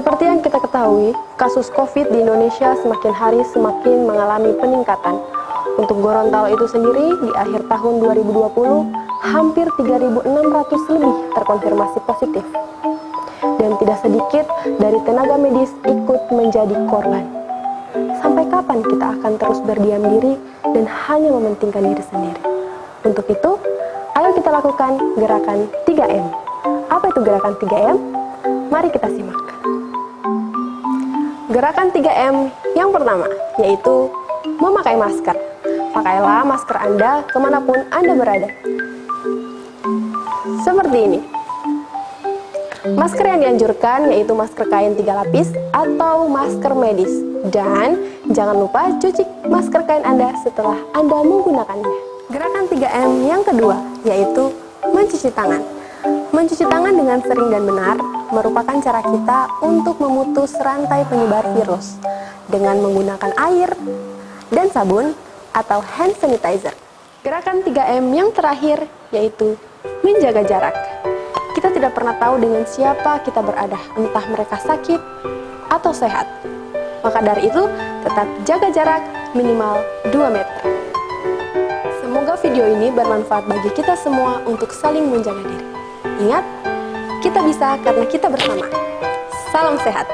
Seperti yang kita ketahui, kasus COVID di Indonesia semakin hari semakin mengalami peningkatan. Untuk Gorontalo itu sendiri, di akhir tahun 2020, hampir 3.600 lebih terkonfirmasi positif. Dan tidak sedikit dari tenaga medis ikut menjadi korban. Sampai kapan kita akan terus berdiam diri dan hanya mementingkan diri sendiri? Untuk itu, ayo kita lakukan gerakan 3M. Apa itu gerakan 3M? Mari kita simak. Gerakan 3M yang pertama, yaitu memakai masker. Pakailah masker Anda kemanapun Anda berada. Seperti ini. Masker yang dianjurkan yaitu masker kain 3 lapis atau masker medis. Dan jangan lupa cuci masker kain Anda setelah Anda menggunakannya. Gerakan 3M yang kedua, yaitu mencuci tangan. Mencuci tangan dengan sering dan benar merupakan cara kita untuk memutus rantai penyebar virus dengan menggunakan air dan sabun atau hand sanitizer. Gerakan 3M yang terakhir yaitu menjaga jarak. Kita tidak pernah tahu dengan siapa kita berada, entah mereka sakit atau sehat. Maka dari itu, tetap jaga jarak minimal 2 meter. Semoga video ini bermanfaat bagi kita semua untuk saling menjaga diri. Ingat, kita bisa karena kita bersama. Salam sehat.